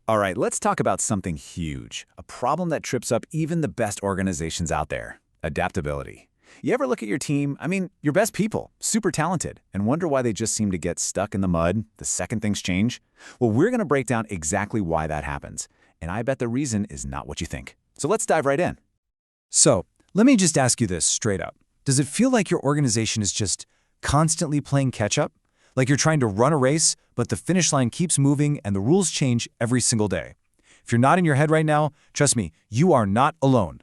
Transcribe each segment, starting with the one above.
All right, let's talk about something huge, a problem that trips up even the best organizations out there, adaptability. You ever look at your team, your best people, super talented, and wonder why they just seem to get stuck in the mud the second things change? Well, we're going to break down exactly why that happens, and I bet the reason is not what you think. So let's dive right in. So, let me just ask you this straight up. Does it feel like your organization is just constantly playing catch-up? Like you're trying to run a race, but the finish line keeps moving and the rules change every single day? If you're not in your head right now, trust me, you are not alone.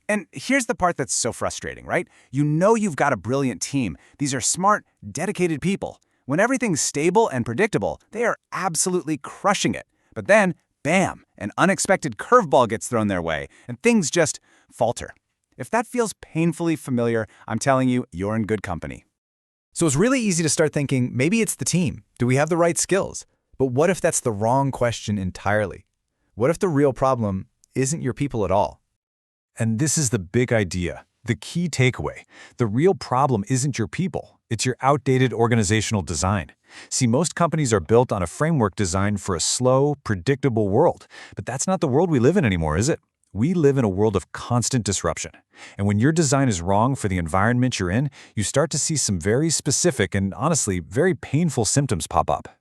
And here's the part that's so frustrating, right? You know you've got a brilliant team. These are smart, dedicated people. When everything's stable and predictable, they are absolutely crushing it. But then, bam, an unexpected curveball gets thrown their way, and things just falter. If that feels painfully familiar, I'm telling you, you're in good company. So it's really easy to start thinking, maybe it's the team. Do we have the right skills? But what if that's the wrong question entirely? What if the real problem isn't your people at all? And this is the big idea, the key takeaway. The real problem isn't your people. It's your outdated organizational design. See, most companies are built on a framework designed for a slow, predictable world. But that's not the world we live in anymore, is it? We live in a world of constant disruption. And when your design is wrong for the environment you're in, you start to see some very specific and honestly, very painful symptoms pop up.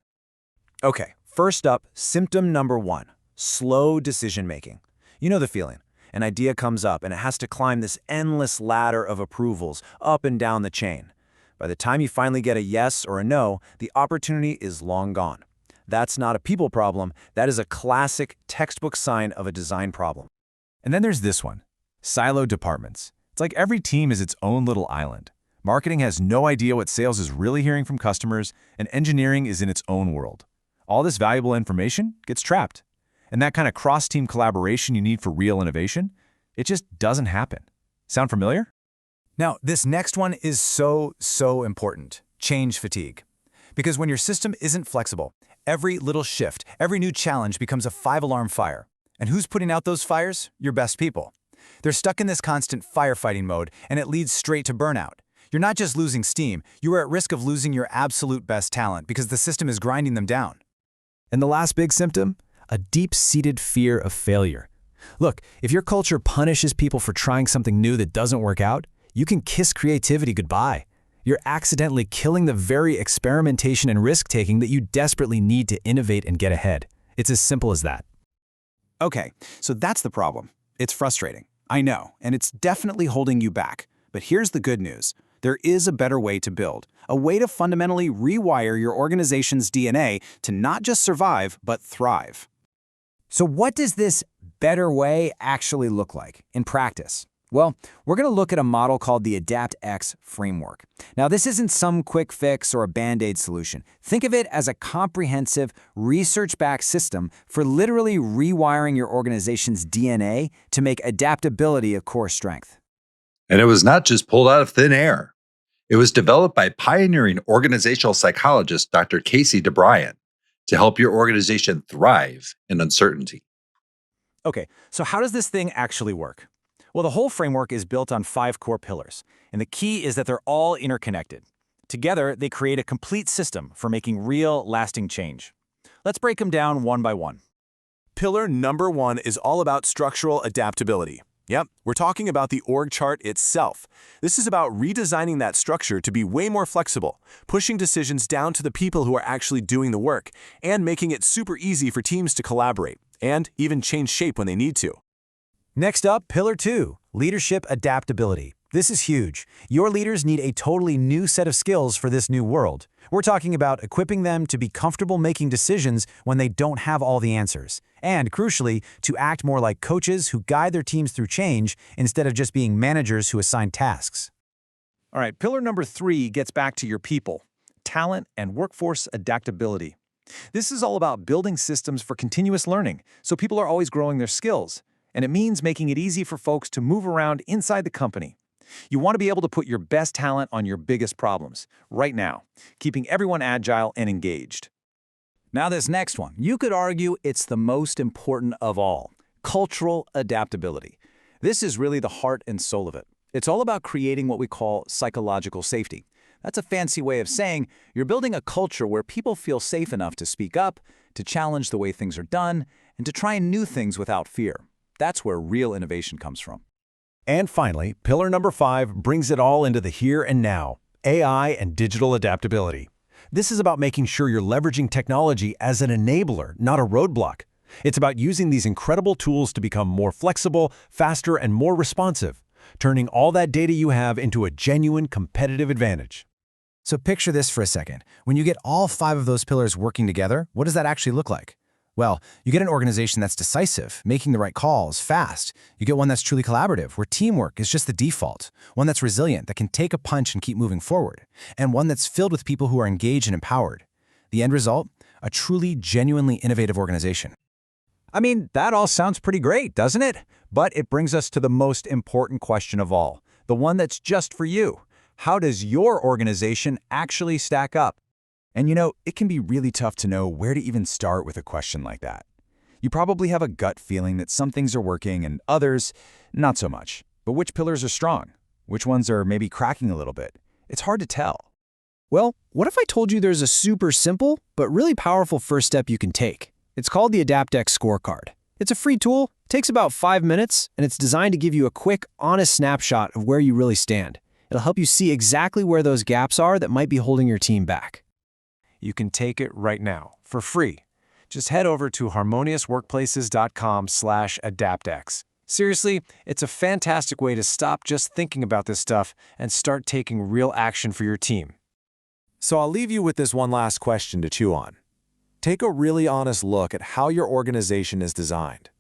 Okay, first up, symptom number 1, slow decision-making. You know the feeling. An idea comes up and it has to climb this endless ladder of approvals up and down the chain. By the time you finally get a yes or a no, the opportunity is long gone. That's not a people problem. That is a classic textbook sign of a design problem. And then there's this one, siloed departments. It's like every team is its own little island. Marketing has no idea what sales is really hearing from customers, and engineering is in its own world. All this valuable information gets trapped. And that kind of cross-team collaboration you need for real innovation, it just doesn't happen. Sound familiar? Now, this next one is so important, change fatigue. Because when your system isn't flexible, every little shift, every new challenge becomes a 5-alarm fire. And who's putting out those fires? Your best people. They're stuck in this constant firefighting mode, and it leads straight to burnout. You're not just losing steam, you are at risk of losing your absolute best talent because the system is grinding them down. And the last big symptom? A deep-seated fear of failure. Look, if your culture punishes people for trying something new that doesn't work out, you can kiss creativity goodbye. You're accidentally killing the very experimentation and risk-taking that you desperately need to innovate and get ahead. It's as simple as that. Okay, so that's the problem. It's frustrating, I know, and it's definitely holding you back. But here's the good news. There is a better way to build, a way to fundamentally rewire your organization's DNA to not just survive, but thrive. So what does this better way actually look like in practice? Well, we're going to look at a model called the AdaptX framework. Now, this isn't some quick fix or a Band-Aid solution. Think of it as a comprehensive, research-backed system for literally rewiring your organization's DNA to make adaptability a core strength. And it was not just pulled out of thin air. It was developed by pioneering organizational psychologist Dr. DeBruyn to help your organization thrive in uncertainty. Okay, so how does this thing actually work? Well, the whole framework is built on 5 core pillars, and the key is that they're all interconnected. Together, they create a complete system for making real, lasting change. Let's break them down one by one. Pillar number 1 is all about structural adaptability. Yep, we're talking about the org chart itself. This is about redesigning that structure to be way more flexible, pushing decisions down to the people who are actually doing the work, and making it super easy for teams to collaborate, and even change shape when they need to. Next up, Pillar 2, leadership adaptability. This is huge. Your leaders need a totally new set of skills for this new world. We're talking about equipping them to be comfortable making decisions when they don't have all the answers. And crucially, to act more like coaches who guide their teams through change instead of just being managers who assign tasks. All right, pillar number 3 gets back to your people, talent and workforce adaptability. This is all about building systems for continuous learning, so people are always growing their skills. And it means making it easy for folks to move around inside the company. You want to be able to put your best talent on your biggest problems, right now, keeping everyone agile and engaged. Now this next one, you could argue it's the most important of all, cultural adaptability. This is really the heart and soul of it. It's all about creating what we call psychological safety. That's a fancy way of saying you're building a culture where people feel safe enough to speak up, to challenge the way things are done, and to try new things without fear. That's where real innovation comes from. And finally, pillar number 5 brings it all into the here and now, AI and digital adaptability. This is about making sure you're leveraging technology as an enabler, not a roadblock. It's about using these incredible tools to become more flexible, faster, and more responsive, turning all that data you have into a genuine competitive advantage. So picture this for a second. When you get all 5 of those pillars working together, what does that actually look like? Well, you get an organization that's decisive, making the right calls, fast. You get one that's truly collaborative, where teamwork is just the default. One that's resilient, that can take a punch and keep moving forward. And one that's filled with people who are engaged and empowered. The end result? A truly, genuinely innovative organization. I mean, that all sounds pretty great, doesn't it? But it brings us to the most important question of all, the one that's just for you. How does your organization actually stack up? And you know, it can be really tough to know where to even start with a question like that. You probably have a gut feeling that some things are working and others, not so much. But which pillars are strong? Which ones are maybe cracking a little bit? It's hard to tell. Well, what if I told you there's a super simple but really powerful first step you can take? It's called the AdaptX scorecard. It's a free tool, takes about 5 minutes, and it's designed to give you a quick, honest snapshot of where you really stand. It'll help you see exactly where those gaps are that might be holding your team back. You can take it right now, for free. Just head over to harmoniousworkplaces.com/AdaptX. Seriously, it's a fantastic way to stop just thinking about this stuff and start taking real action for your team. So I'll leave you with this one last question to chew on. Take a really honest look at how your organization is designed.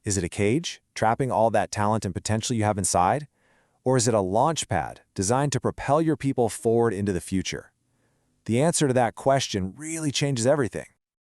Is it a cage, trapping all that talent and potential you have inside? Or is it a launch pad designed to propel your people forward into the future? The answer to that question really changes everything.